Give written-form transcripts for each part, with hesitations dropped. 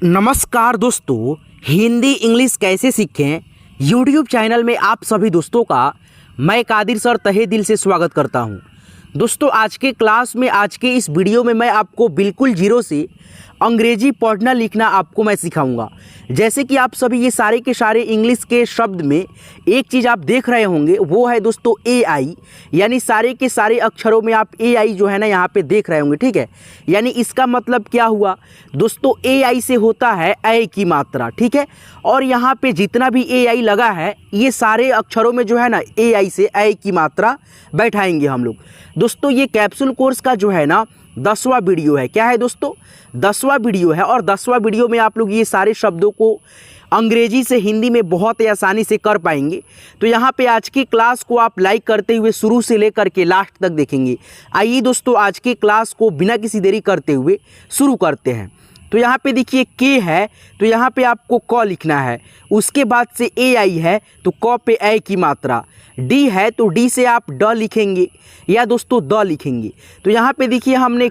नमस्कार दोस्तों, हिंदी इंग्लिश कैसे सीखें यूट्यूब चैनल में आप सभी दोस्तों का मैं कादिर सर तहे दिल से स्वागत करता हूं। दोस्तों, आज के क्लास में आज के इस वीडियो में मैं आपको बिल्कुल जीरो से अंग्रेजी पढ़ना लिखना आपको मैं सिखाऊंगा। जैसे कि आप सभी ये सारे के सारे इंग्लिश के शब्द में एक चीज़ आप देख रहे होंगे, वो है दोस्तों एआई, यानी सारे के सारे अक्षरों में आप एआई जो है ना यहाँ पे देख रहे होंगे। ठीक है, यानी इसका मतलब क्या हुआ दोस्तों, एआई से होता है ए की मात्रा। ठीक है, और यहाँ पे जितना भी एआई लगा है ये सारे अक्षरों में जो है ना एआई से ए की मात्रा बैठाएंगे हम लोग। दोस्तों, ये कैप्सूल कोर्स का जो है ना 10वां वीडियो है। क्या है दोस्तों, 10वां वीडियो है, और 10वां वीडियो में आप लोग ये सारे शब्दों को अंग्रेजी से हिंदी में बहुत ही आसानी से कर पाएंगे। तो यहाँ पे आज की क्लास को आप लाइक करते हुए शुरू से लेकर के लास्ट तक देखेंगे। आइए दोस्तों, आज की क्लास को बिना किसी देरी करते हुए शुरू करते हैं। तो यहाँ पे देखिए के है, तो यहाँ पे आपको क लिखना है। उसके बाद से ए आई है तो क पे ए की मात्रा। डी है तो डी से आप ड लिखेंगे या दोस्तों द लिखेंगे। तो यहाँ पे देखिए हमने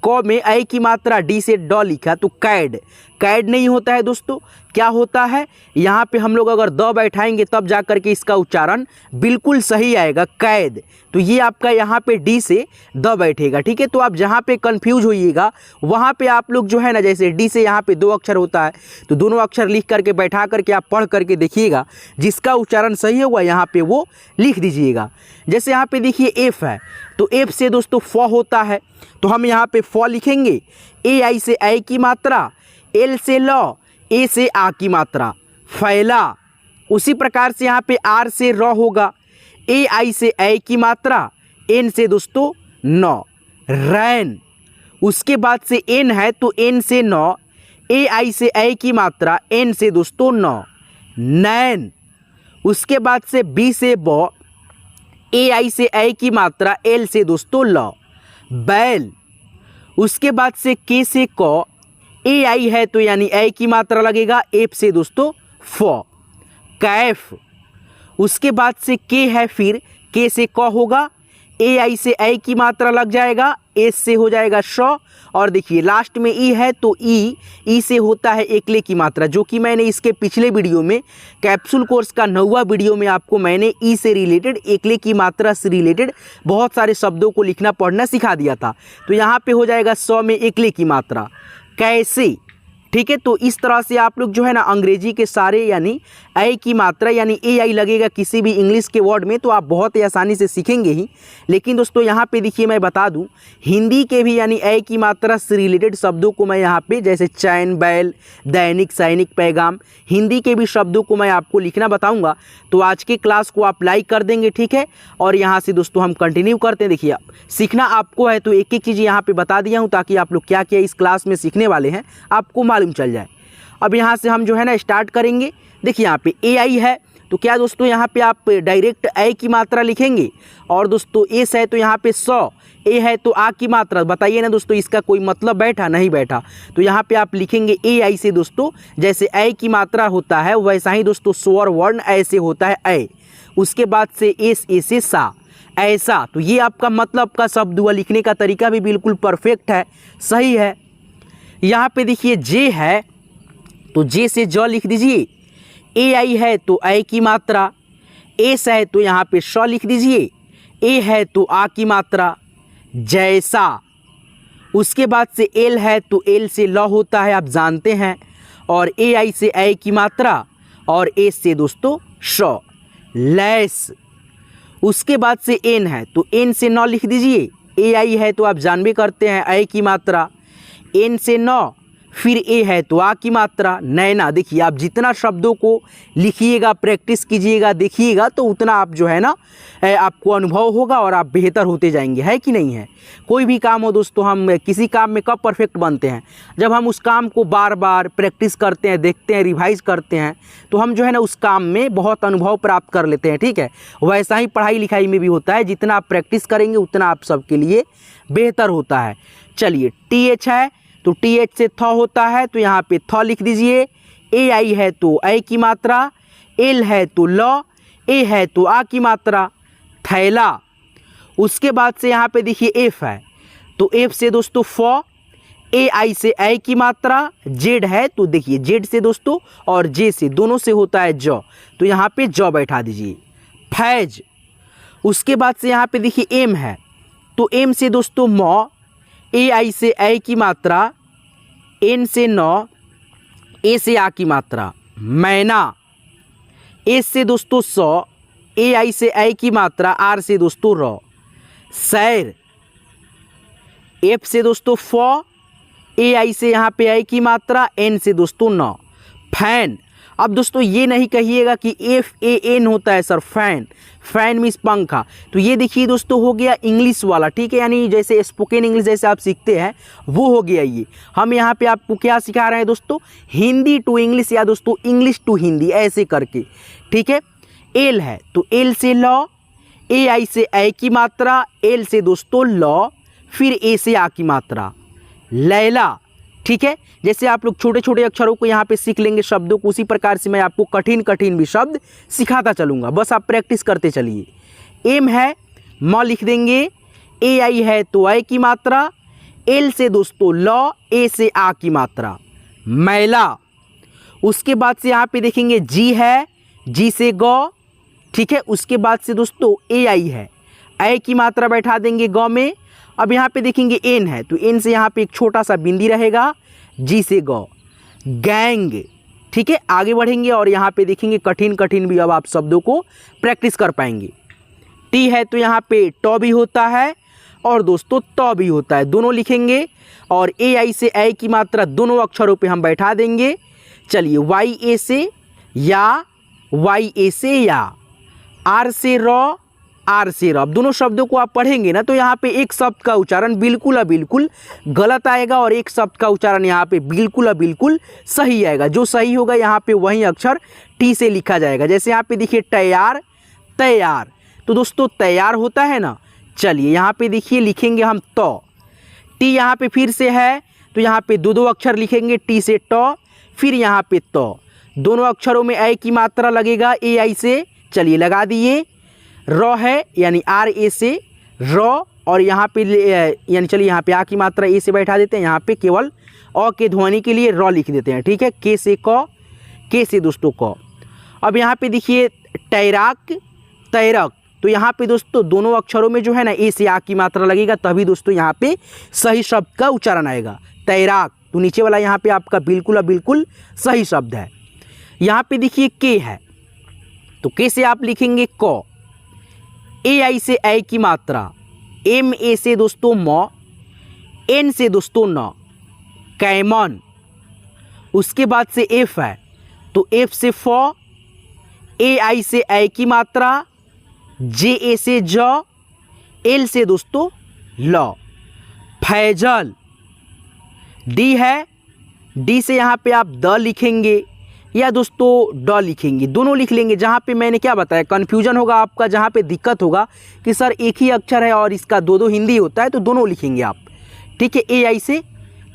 क में ए की मात्रा, डी से ड लिखा तो कैड। कैड नहीं होता है दोस्तों, क्या होता है, यहाँ पे हम लोग अगर द बैठाएंगे तब जा करके इसका उच्चारण बिल्कुल सही आएगा, कैद। तो ये आपका यहाँ पे डी से द बैठेगा। ठीक है, तो आप जहाँ पे कंफ्यूज होइएगा वहाँ पे आप लोग जो है ना, जैसे डी से यहाँ पे 2 अक्षर होता है तो दोनों अक्षर लिख करके बैठा करके आप पढ़ करके देखिएगा, जिसका उच्चारण सही होगा यहाँ पे वो लिख दीजिएगा। जैसे यहाँ पे देखिए एफ है, तो एफ से दोस्तों फ होता है, तो हम यहाँ पे फ लिखेंगे। ए आई से ए की मात्रा, एल से ल, ए से आ की मात्रा, फैला। उसी प्रकार से यहाँ पे आर से र होगा, ए आई से ए की मात्रा, एन से दोस्तों न, रैन। उसके बाद से एन है तो एन से न, ए आई से ए की मात्रा, एन से दोस्तों न, नैन। उसके बाद से बी से ब, ए आई से ए की मात्रा, एल से दोस्तों ल, बैल। उसके बाद से के से क, ए आई है तो यानी ए की मात्रा लगेगा, एफ से दोस्तों फ, कैफ। उसके बाद से के है, फिर के से क होगा, ए आई से ए की मात्रा लग जाएगा, एस से हो जाएगा श, और देखिए लास्ट में ई है तो ई से होता है एकले की मात्रा, जो कि मैंने इसके पिछले वीडियो में कैप्सूल कोर्स का 9वां वीडियो में आपको मैंने ई से रिलेटेड, एकले की मात्रा से रिलेटेड बहुत सारे शब्दों को लिखना पढ़ना सिखा दिया था। तो यहाँ पे हो जाएगा स में एकले की मात्रा, कैसे। ठीक है, तो इस तरह से आप लोग जो है ना अंग्रेजी के सारे यानी ए की मात्रा यानी ए आई लगेगा किसी भी इंग्लिश के वर्ड में तो आप बहुत ही आसानी से सीखेंगे ही। लेकिन दोस्तों यहाँ पे देखिए मैं बता दूं, हिंदी के भी यानी ए की मात्रा से रिलेटेड शब्दों को मैं यहाँ पे, जैसे चैन, बैल, दैनिक, सैनिक, पैगाम, हिंदी के भी शब्दों को मैं आपको लिखना बताऊँगा। तो आज के क्लास को आप लाइक कर देंगे। ठीक है, और यहाँ से दोस्तों हम कंटिन्यू करते हैं। देखिए सीखना आपको है तो एक एक चीज़ यहाँ पर बता दिया हूँ, ताकि आप लोग क्या क्या इस क्लास में सीखने वाले हैं आपको मालूम चल जाए। अब यहाँ से हम जो है ना स्टार्ट करेंगे। देखिए यहाँ पे ए आई है तो क्या दोस्तों यहाँ पे आप डायरेक्ट ए की मात्रा लिखेंगे, और दोस्तों एस है तो यहाँ पे स, ए है तो आ की मात्रा। बताइए ना दोस्तों, इसका कोई मतलब बैठा नहीं बैठा। तो यहाँ पे आप लिखेंगे ए आई से दोस्तों, जैसे ए की मात्रा होता है वैसा ही दोस्तों स्वर वर्ण ऐसे होता है ए। उसके बाद से एस, ए से सा, ऐसा। तो ये आपका मतलब का शब्द हुआ, लिखने का तरीका भी बिल्कुल परफेक्ट है, सही है। यहाँ पे देखिए जे है तो जे से ज लिख दीजिए, ए आई है तो ए की मात्रा, एस है तो यहाँ पे श लिख दीजिए, ए है तो आ की मात्रा, जैसा। उसके बाद से एल है तो एल से ल होता है, आप जानते हैं, और ए आई से ए की मात्रा, और एस से दोस्तों श, लैस। उसके बाद से एन है तो एन से न लिख दीजिए, ए आई है तो आप जानबे करते हैं ए की मात्रा, एन से न, फिर ए है तो आ की मात्रा, नैना। देखिए आप जितना शब्दों को लिखिएगा, प्रैक्टिस कीजिएगा, देखिएगा तो उतना आप जो है ना आपको अनुभव होगा और आप बेहतर होते जाएंगे, है कि नहीं है। कोई भी काम हो दोस्तों, हम किसी काम में कब परफेक्ट बनते हैं, जब हम उस काम को बार बार प्रैक्टिस करते हैं, देखते हैं, रिवाइज करते हैं, तो हम जो है ना उस काम में बहुत अनुभव प्राप्त कर लेते हैं। ठीक है, वैसा ही पढ़ाई लिखाई में भी होता है, जितना आप प्रैक्टिस करेंगे उतना आप सबके लिए बेहतर होता है। चलिए टी एच है तो टी एच से थ होता है, तो यहाँ पे थ लिख दीजिए। ए आई है तो ए की मात्रा, एल है तो ल, ए है तो आ की मात्रा, थैला। उसके बाद से यहाँ पे देखिए एफ है तो एफ से दोस्तों फ, ए आई से ऐ की मात्रा, जेड है तो देखिए जेड से दोस्तों और जे से दोनों से होता है ज, तो यहाँ पे ज बैठा दीजिए। फैज। उसके बाद से यहाँ पे देखिए एम है तो एम से दोस्तों मौ, ए आई से ऐ की मात्रा, एन से नौ, ए से आ की मात्रा मैना। एस से दोस्तों सौ, ए आई से ऐ की मात्रा, आर से दोस्तों र। सैर। एफ से दोस्तों फ, ए आई से यहाँ पे ऐ की मात्रा, एन से दोस्तों न। फैन। अब दोस्तों ये नहीं कहिएगा कि एफ ए एन होता है सर, फैन। फैन मीन्स पंखा। तो ये देखिए दोस्तों हो गया इंग्लिश वाला, ठीक है, यानी जैसे स्पोकन इंग्लिश जैसे आप सीखते हैं वो हो गया ये। हम यहाँ पे आपको क्या सिखा रहे हैं दोस्तों, हिंदी टू इंग्लिश या दोस्तों इंग्लिश टू हिंदी ऐसे करके, ठीक है। एल है तो एल से लॉ, ए आई से ऐ की मात्रा, एल से दोस्तों लॉ, फिर ए से आ की मात्रा लैला, ठीक है। जैसे आप लोग छोटे छोटे अक्षरों को यहाँ पे सीख लेंगे शब्दों को, उसी प्रकार से मैं आपको कठिन कठिन भी शब्द सिखाता चलूँगा, बस आप प्रैक्टिस करते चलिए। एम है म लिख देंगे, ए आई है तो ऐ की मात्रा, एल से दोस्तों लॉ, ए से आ की मात्रा मैला। उसके बाद से यहाँ पे देखेंगे जी है, जी से गौ, ठीक है। उसके बाद से दोस्तों ए आई है, ऐ की मात्रा बैठा देंगे गौ में। अब यहाँ पे देखेंगे एन है तो एन से यहाँ पे एक छोटा सा बिंदी रहेगा, जी से गौ गैंग, ठीक है। आगे बढ़ेंगे और यहाँ पे देखेंगे कठिन कठिन भी अब आप शब्दों को प्रैक्टिस कर पाएंगे। टी है तो यहाँ पे टॉ भी होता है और दोस्तों तौ भी होता है, दोनों लिखेंगे और ए आई से ऐ की मात्रा दोनों अक्षरों पे हम बैठा देंगे। चलिए वाई ए से या, वाई ए से या, आर से रॉ, आर से रॉ। अब दोनों शब्दों को आप पढ़ेंगे ना तो यहाँ पे एक शब्द का उच्चारण बिल्कुल बिल्कुल गलत आएगा और एक शब्द का उच्चारण यहाँ पे बिल्कुल बिल्कुल सही आएगा। जो सही होगा यहाँ पे वही अक्षर टी से लिखा जाएगा। जैसे यहाँ पे देखिए तैयार, तैयार, तो दोस्तों तैयार होता है ना। चलिए यहाँ पे देखिए लिखेंगे हम तो, टी यहाँ पे फिर से है तो यहाँ पे दो अक्षर लिखेंगे, टी से टॉ, फिर यहाँ पे तो, दोनों अक्षरों में ऐ की मात्रा लगेगा ए आई से। चलिए लगा दिए। रॉ है यानी आर ए से रॉ और यहाँ पे यानी चलिए यहाँ पे आ की मात्रा ए से बैठा देते हैं, यहाँ पे केवल अ के ध्वनि के लिए रॉ लिख देते हैं, ठीक है। के से क, के से दोस्तों क। अब यहाँ पे देखिए तैराक, तैरक, तो यहाँ पे दोस्तों दोनों अक्षरों में जो है ना ए से आ की मात्रा लगेगा, तभी दोस्तों यहाँ पे सही शब्द का उच्चारण आएगा तैराक। तो नीचे वाला यहाँ पे आपका बिल्कुल बिल्कुल सही शब्द है। यहाँ पे देखिए के है तो के से आप लिखेंगे क, ए आई से ऐ की मात्रा, एम ए से दोस्तों मौ, एन से दोस्तों न, कैमन। उसके बाद से एफ है तो एफ से फ, ए आई से ऐ की मात्रा, जे ए से ज, एल से दोस्तों ल, फैजल। डी है, डी से यहाँ पे आप द लिखेंगे या दोस्तों ड लिखेंगे, दोनों लिख लेंगे। जहाँ पे मैंने क्या बताया कन्फ्यूजन होगा आपका, जहाँ पे दिक्कत होगा कि सर एक ही अक्षर है और इसका दो दो हिंदी होता है, तो दोनों लिखेंगे आप, ठीक है। ए आई से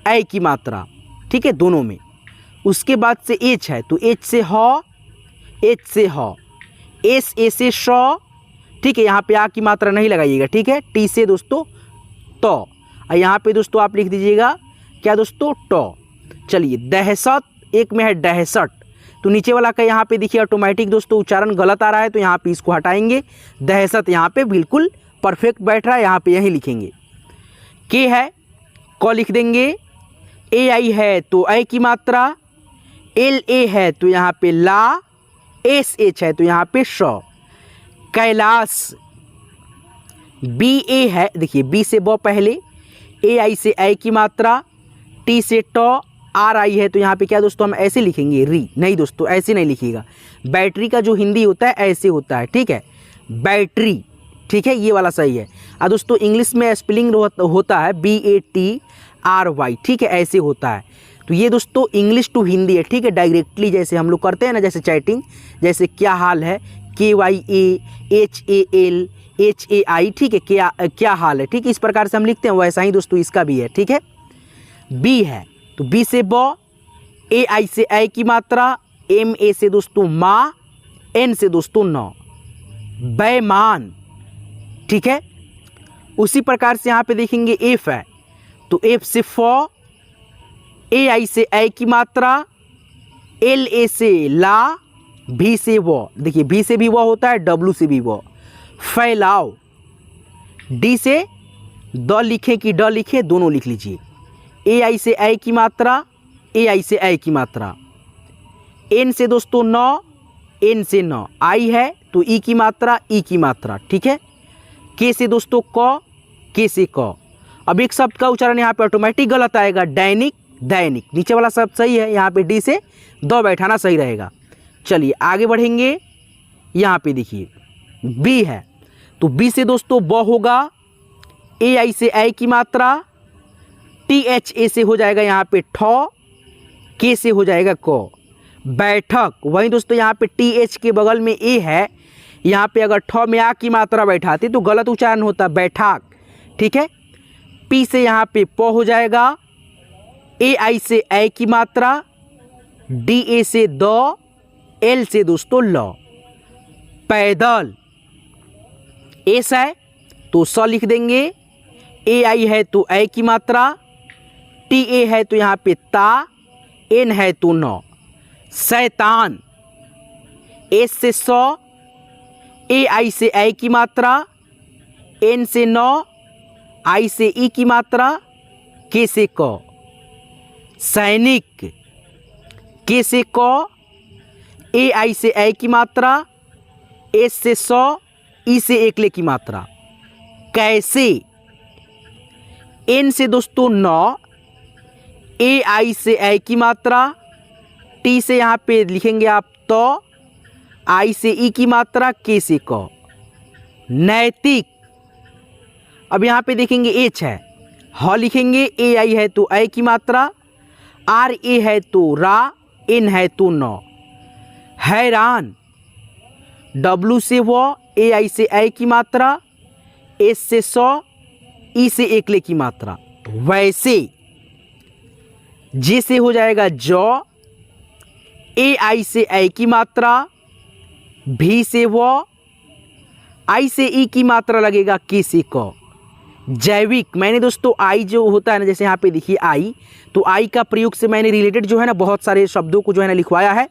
ऐ की मात्रा, ठीक है, दोनों में। उसके बाद से एच है तो एच से ह, एच से ह, एस ए से श, ठीक है, यहाँ पे आ की मात्रा नहीं लगाइएगा, ठीक है। टी से दोस्तों तो, और यहाँ पे दोस्तों आप लिख दीजिएगा क्या दोस्तों टॉ। चलिए दहशत, एक में है दहशत, तो नीचे वाला का यहाँ पे देखिए ऑटोमेटिक दोस्तों उच्चारण गलत आ रहा है तो यहाँ पे इसको हटाएंगे। दहशत यहाँ पे बिल्कुल परफेक्ट बैठ रहा है, यहाँ पे यही लिखेंगे। के है क लिख देंगे, ए आई है तो ऐ की मात्रा, एल ए है तो यहाँ पे ला, एस एच है तो यहाँ पे श। कैलाश। बी ए है, देखिए बी से ब पहले, ए आई से ऐ की मात्रा, टी से टॉ, आर आई है तो यहाँ पे क्या दोस्तों हम ऐसे लिखेंगे री, नहीं दोस्तों ऐसे नहीं लिखिएगा। बैटरी का जो हिंदी होता है ऐसे होता है, ठीक है, बैटरी, ठीक है, ये वाला सही है। और दोस्तों इंग्लिश में स्पेलिंग होता है BATRY, ठीक है, ऐसे होता है। तो ये दोस्तों इंग्लिश टू हिंदी है, ठीक है, डायरेक्टली जैसे हम लोग करते हैं ना, जैसे चैटिंग, जैसे क्या हाल है, KYAHALHAI, ठीक है, क्या हाल है, ठीक है, इस प्रकार से हम लिखते हैं, वैसा ही दोस्तों इसका भी है, ठीक है। बी है तो बी से ब, ए आई से ऐ की मात्रा, एम ए से दोस्तों माँ, एन से दोस्तों न, बेईमान, ठीक है। उसी प्रकार से यहाँ पे देखेंगे एफ है तो एफ से फ, ए आई से ऐ की मात्रा, एल ए से ला, भी से व, देखिए भी से भी व होता है, डब्लू से भी व, फैलाओ, डी से द लिखें कि ड लिखें, दोनों लिख लीजिए। ए आई से ऐ की मात्रा, ए आई से ऐ की मात्रा, एन से दोस्तों नौ, एन से नौ, आई है तो ई की मात्रा, ई की मात्रा, ठीक है। के से दोस्तों क, के से क। अब एक शब्द का उच्चारण यहाँ पे ऑटोमेटिक गलत आएगा, दैनिक, दैनिक, नीचे वाला शब्द सही है, यहाँ पे डी से द बैठाना सही रहेगा। चलिए आगे बढ़ेंगे, यहाँ पे देखिए बी है तो बी से दोस्तों ब होगा, ए आई से ऐ की मात्रा, टी एच ए से हो जाएगा यहाँ पे ठ, के से हो जाएगा क, बैठक। वहीं दोस्तों यहाँ पे टी एच के बगल में ए है, यहाँ पे अगर ठ में आ की मात्रा बैठाते तो गलत उच्चारण होता, बैठाक, ठीक है। पी से यहाँ पे प हो जाएगा, ए आई से ऐ की मात्रा, डी ए से द, एल से दोस्तों ल, पैदल। एस है तो स लिख देंगे, ए आई है तो ऐ की मात्रा, टी ए है तो यहाँ पे ता, एन है तो न, शैतान। एस से सौ, ए आई से ऐ की मात्रा, एन से नौ, आई से ई की मात्रा, के से क, सैनिक। के से क, ए आई से ऐ की मात्रा, एस से सौ, ई से एकले की मात्रा, कैसे। एन से दोस्तों नौ, ए आई से ऐ की मात्रा, टी से यहाँ पे लिखेंगे आप तो, आई से ई की मात्रा, के से क, नैतिक। अब यहाँ पे देखेंगे एच है, ह लिखेंगे, ए आई है तो ऐ की मात्रा, आर ए है तो रा, एन है तो न, हैरान। डब्लू से व, ए आई से ऐ की मात्रा, एस से सौ, ई से एकले की मात्रा, वैसे। जे से हो जाएगा जौ, ए आई से ऐ की मात्रा, भी से व, आई से ई की मात्रा लगेगा, के से क, जैविक। मैंने दोस्तों आई जो होता है ना, जैसे यहाँ पे देखिए आई, तो आई का प्रयोग से मैंने रिलेटेड जो है ना बहुत सारे शब्दों को जो है ना लिखवाया है।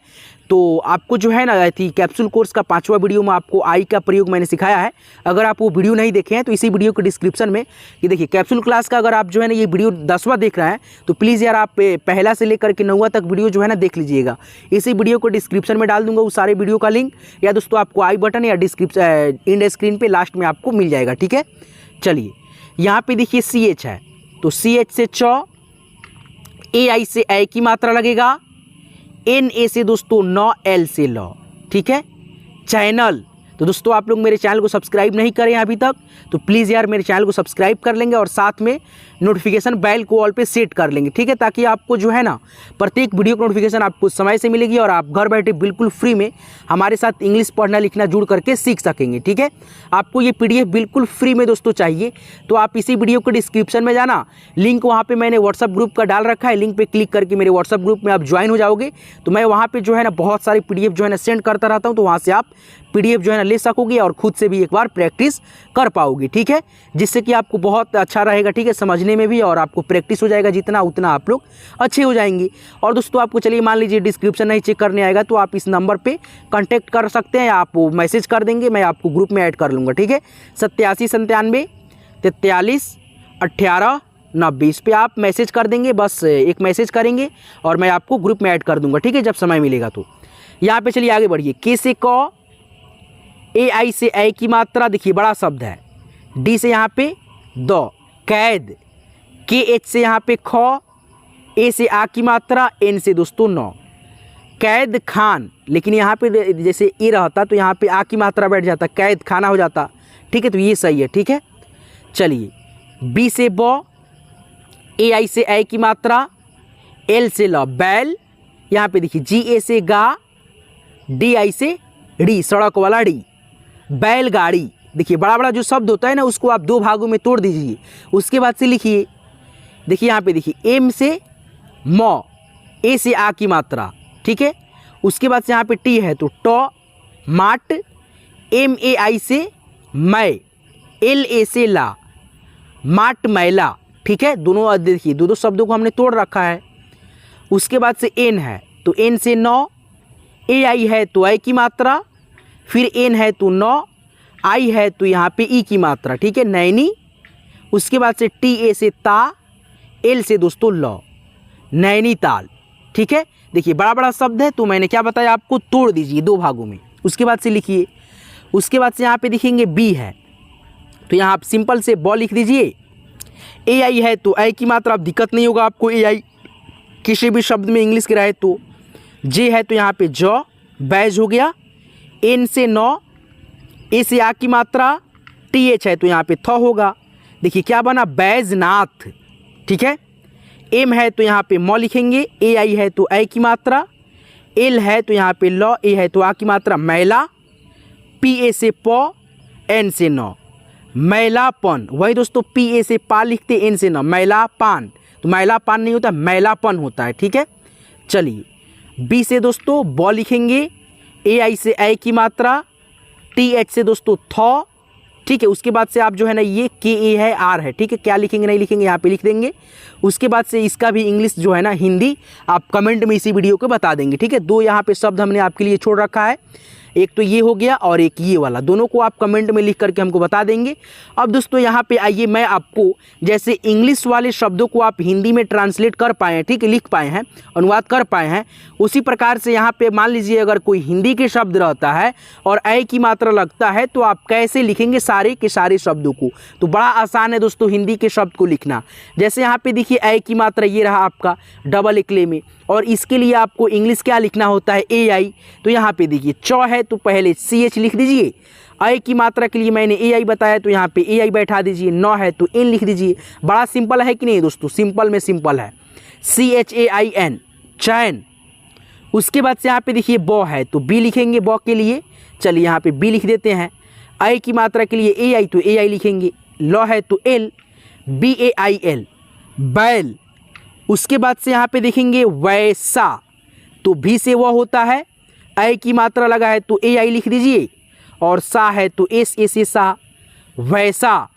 तो आपको जो है ना थी कैप्सूल कोर्स का 5वां वीडियो में आपको आई का प्रयोग मैंने सिखाया है। अगर आप वो वीडियो नहीं देखे हैं तो इसी वीडियो के डिस्क्रिप्शन में ये देखिए कैप्सूल क्लास का, अगर आप जो है ना ये वीडियो 10वां देख रहे हैं तो प्लीज़ यार आप पहला से लेकर के 9वां तक वीडियो जो है ना देख लीजिएगा। इसी वीडियो को डिस्क्रिप्शन में डाल दूंगा उस सारे वीडियो का लिंक, या दोस्तों आपको आई बटन या डिस्क्रिप्शन इंड स्क्रीन पर लास्ट में आपको मिल जाएगा, ठीक है। चलिए यहाँ पे देखिए सी एच है तो सी एच से चौ, ए आई से ऐ की मात्रा लगेगा, एन ए से दोस्तों नौ, एल से लॉ, ठीक है। चैनल, तो दोस्तों आप लोग मेरे चैनल को सब्सक्राइब नहीं करें अभी तक तो प्लीज़ यार मेरे चैनल को सब्सक्राइब कर लेंगे और साथ में नोटिफिकेशन बेल को ऑल पे सेट कर लेंगे, ठीक है, ताकि आपको जो है ना प्रत्येक वीडियो की नोटिफिकेशन आपको समय से मिलेगी और आप घर बैठे बिल्कुल फ्री में हमारे साथ इंग्लिश पढ़ना लिखना जुड़ करके सीख सकेंगे, ठीक है। आपको ये PDF बिल्कुल फ्री में दोस्तों चाहिए तो आप इसी वीडियो के डिस्क्रिप्शन में जाना, लिंक वहाँ पर मैंने व्हाट्सअप ग्रुप का डाल रखा है, लिंक पर क्लिक करके मेरे व्हाट्सअप ग्रुप में आप ज्वाइन हो जाओगे तो मैं वहाँ पर जो है ना बहुत सारी PDF जो है ना सेंड करता रहता हूँ, तो वहाँ से आप PDF जो है ना ले सकोगे और खुद से भी एक बार प्रैक्टिस कर पाओगे, ठीक है, जिससे कि आपको बहुत अच्छा रहेगा, ठीक है, समझने में भी और आपको प्रैक्टिस हो जाएगा जितना उतना आप लोग अच्छे हो जाएंगे। और दोस्तों आपको चलिए मान लीजिए डिस्क्रिप्शन नहीं चेक करने आएगा तो आप इस नंबर पे कांटेक्ट कर सकते हैं, आप मैसेज कर देंगे, मैं आपको ग्रुप में ऐड कर लूँगा, ठीक है। 87 97 43 18 90 इस पर आप मैसेज कर देंगे, बस एक मैसेज करेंगे और मैं आपको ग्रुप में ऐड कर दूँगा, ठीक है, जब समय मिलेगा तो। यहाँ पर चलिए आगे बढ़िए, के से क, ए आई से ऐ की मात्रा, देखिए बड़ा शब्द है, डी से यहाँ पे द, कैद। के एच से यहाँ पे ख, ए से आ की मात्रा, एन से दोस्तों नौ, कैद खान। लेकिन यहाँ पे जैसे ए रहता तो यहाँ पे आ की मात्रा बैठ जाता, कैद खाना हो जाता, ठीक है, तो ये सही है, ठीक है। चलिए बी से ब, ए आई से ऐ की मात्रा, एल से ल, बैल। यहाँ पे देखिए जी ए से गा, डी आई से डी, सड़क वाला डी, बैलगाड़ी। देखिए बड़ा बड़ा जो शब्द होता है ना उसको आप 2 भागों में तोड़ दीजिए, उसके बाद से लिखिए, देखिए यहाँ पे देखिए एम से म, ए से आ की मात्रा, ठीक है, उसके बाद से यहाँ पे टी है तो ट, माट, एम ए आई से मै, एल ए से ला, माट मैला, ठीक है। दोनों देखिए दो शब्दों को हमने तोड़ रखा है। उसके बाद से एन है तो एन से 9, ए आई है तो आई की मात्रा, फिर एन है तो 9, आई है तो यहाँ पे ई की मात्रा, ठीक है, नैनी। उसके बाद से टी ए से ता, एल से दोस्तों लौ, नैनीताल, ठीक है। देखिए बड़ा बड़ा शब्द है तो मैंने क्या बताया आपको, तोड़ दीजिए 2 भागों में। उसके बाद से लिखिए, उसके बाद से यहाँ पे देखेंगे बी है तो यहाँ आप सिंपल से बॉ लिख दीजिए। ए आई है तो आई की मात्रा, अब दिक्कत नहीं होगा आपको ए आई किसी भी शब्द में इंग्लिश के रहे तो। जे है तो यहाँ पे जॉ, बैज हो गया। एन से 9, ए से आ की मात्रा, टी एच है तो यहाँ पे थ होगा। देखिए क्या बना, बैजनाथ, ठीक है। एम है तो यहाँ पे मौ लिखेंगे, ए आई है तो आई की मात्रा, एल है तो यहाँ पे लौ, ए है तो आ की मात्रा, मैला। पी ए से प, एन से 9, मैलापन। वही दोस्तों पी ए से पा लिखते, एन से 9, मैलापान। तो मैलापान नहीं होता, मैलापन होता है, ठीक है। चलिए बी से दोस्तों बॉ लिखेंगे, ए आई से आई की मात्रा, टी एच से दोस्तों थौ, ठीक है। उसके बाद से आप जो है ना ये के ए है आर है, ठीक है। क्या लिखेंगे नहीं लिखेंगे यहाँ पे लिख देंगे। उसके बाद से इसका भी इंग्लिश जो है ना हिंदी आप कमेंट में इसी वीडियो को बता देंगे, ठीक है। 2 यहाँ पे शब्द हमने आपके लिए छोड़ रखा है, एक तो ये हो गया और एक ये वाला, दोनों को आप कमेंट में लिख करके हमको बता देंगे। अब दोस्तों यहाँ पे आइए, मैं आपको जैसे इंग्लिश वाले शब्दों को आप हिंदी में ट्रांसलेट कर पाए हैं, ठीक है, लिख पाए हैं, अनुवाद कर पाए हैं, उसी प्रकार से यहाँ पे मान लीजिए अगर कोई हिंदी के शब्द रहता है और ऐ की मात्रा लगता है तो आप कैसे लिखेंगे सारे के सारे शब्दों को। तो बड़ा आसान है दोस्तों हिंदी के शब्द को लिखना। जैसे यहाँ पे देखिए ऐ की मात्रा ये रहा आपका डबल इकले में, और इसके लिए आपको इंग्लिश क्या लिखना होता है, ए आई। तो यहाँ पे देखिए चौ है तो पहले सी एच लिख दीजिए। आई की मात्रा के लिए मैंने ए आई बताया तो यहाँ पे ए आई बैठा दीजिए। 9 है तो एन लिख दीजिए। बड़ा सिंपल है कि नहीं दोस्तों, सिंपल में सिंपल है, C H A I N, चैन। उसके बाद से यहाँ पे देखिए बॉ है तो बी लिखेंगे बॉ के लिए। चलिए यहाँ पे बी लिख देते हैं। आई की मात्रा के लिए ए आई तो ए आई लिखेंगे। लॉ है तो L, B A I L, बैल। उसके बाद से यहाँ पे देखेंगे वैसा, तो भी से वह होता है। आई की मात्रा लगा है तो ए आई लिख दीजिए, और सा है तो एस ए से सा, वैसा।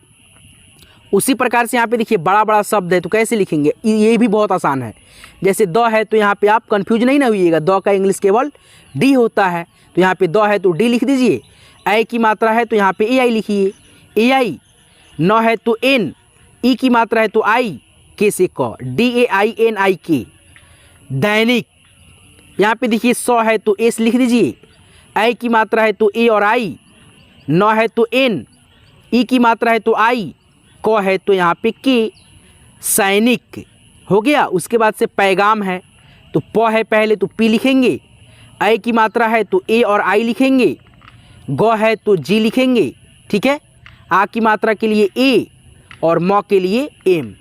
उसी प्रकार से यहाँ पे देखिए बड़ा बड़ा शब्द है तो कैसे लिखेंगे, ये भी बहुत आसान है। जैसे द है तो यहाँ पे आप कंफ्यूज नहीं ना होइएगा, द का इंग्लिश केवल डी होता है। तो यहाँ पे द है तो डी लिख दीजिए। आई की मात्रा है तो यहाँ पे ए आई लिखिए, ए आई। न है तो एन, ई की मात्रा है तो आई, के से क, डी ए आई एन आई के, दैनिक। यहाँ पे देखिए सौ है तो एस लिख दीजिए। आई की मात्रा है तो ए और आई। न है तो एन, ई की मात्रा है तो आई, क है तो यहाँ पे के, सैनिक हो गया। उसके बाद से पैगाम है तो प है पहले तो पी लिखेंगे। आई की मात्रा है तो ए और आई लिखेंगे। ग है तो जी लिखेंगे, ठीक है। आ की मात्रा के लिए ए और म के लिए M,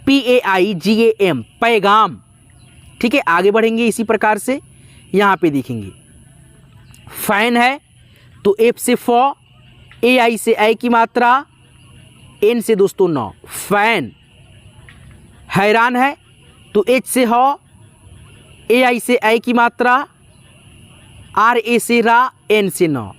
P A I G A M, पैगाम, ठीक है। आगे बढ़ेंगे इसी प्रकार से। यहाँ पे देखेंगे फैन है तो एफ से फ, ए आई से आई की मात्रा, एन से दोस्तों 9, फैन। हैरान है तो एच से ह, ए आई से आई की मात्रा, आर ए से रा, एन से 9,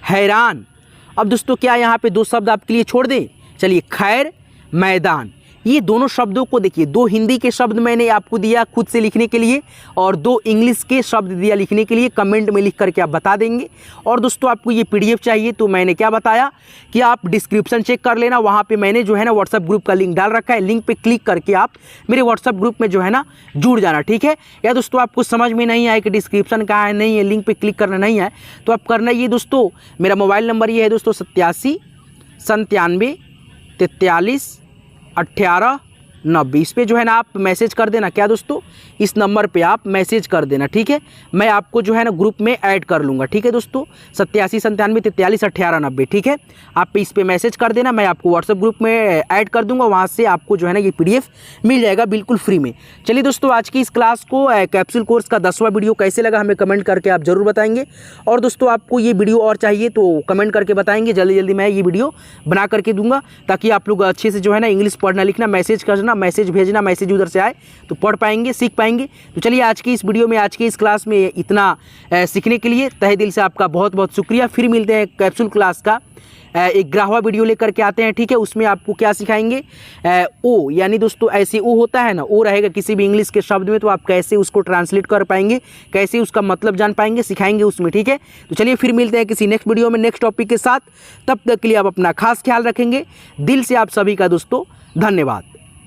हैरान। अब दोस्तों क्या यहाँ पे 2 शब्द आपके लिए छोड़ दें। चलिए खैर, मैदान। ये दोनों शब्दों को देखिए, 2 हिंदी के शब्द मैंने आपको दिया खुद से लिखने के लिए और 2 इंग्लिश के शब्द दिया लिखने के लिए। कमेंट में लिख करके आप बता देंगे। और दोस्तों आपको ये पीडीएफ चाहिए तो मैंने क्या बताया कि आप डिस्क्रिप्शन चेक कर लेना, वहाँ पे मैंने जो है ना व्हाट्सएप ग्रुप का लिंक डाल रखा है। लिंक पे क्लिक करके आप मेरे व्हाट्सएप ग्रुप में जो है ना जुड़ जाना, ठीक है। या दोस्तों आपको समझ में नहीं आए कि डिस्क्रिप्शन कहाँ है, नहीं है, लिंक पर क्लिक करना नहीं है, तो आप करना ये दोस्तों, मेरा मोबाइल नंबर ये है दोस्तों 87 97 43 18 90। इस पे जो है ना आप मैसेज कर देना। क्या दोस्तों, इस नंबर पे आप मैसेज कर देना, ठीक है। मैं आपको जो है ना ग्रुप में ऐड कर लूँगा, ठीक है दोस्तों। 87 97 43 18 90, ठीक है। आप इस पे मैसेज कर देना, मैं आपको व्हाट्सएप ग्रुप में ऐड कर दूंगा। वहाँ से आपको जो है ना ये पीडीएफ मिल जाएगा बिल्कुल फ्री में। चलिए दोस्तों, आज की इस क्लास को कैप्सूल कोर्स का 10वां वीडियो कैसे लगा हमें कमेंट करके आप ज़रूर बताएंगे। और दोस्तों आपको ये वीडियो और चाहिए तो कमेंट करके बताएंगे, जल्दी जल्दी मैं ये वीडियो बना करके दूंगा, ताकि आप लोग अच्छे से जो है ना इंग्लिश पढ़ना लिखना, मैसेज करना, करना, मैसेज भेजना, मैसेज उधर से आए तो पढ़ पाएंगे, सीख पाएंगे। तो चलिए आज की इस वीडियो में, आज की इस क्लास में इतना सीखने के लिए तहे दिल से आपका बहुत बहुत शुक्रिया। फिर मिलते हैं कैप्सूल क्लास का एक ग्राहवा वीडियो लेकर के आते हैं, ठीक है। उसमें आपको क्या सिखाएंगे, ओ यानी दोस्तों ऐसे ओ होता है ना, ओ रहेगा किसी भी इंग्लिश के शब्द में, तो आप कैसे उसको ट्रांसलेट कर पाएंगे, कैसे उसका मतलब जान पाएंगे, सिखाएंगे उसमें, ठीक है। तो चलिए फिर मिलते हैं किसी नेक्स्ट वीडियो में नेक्स्ट टॉपिक के साथ। तब तक के लिए आप अपना खास ख्याल रखेंगे। दिल से आप सभी का दोस्तों धन्यवाद।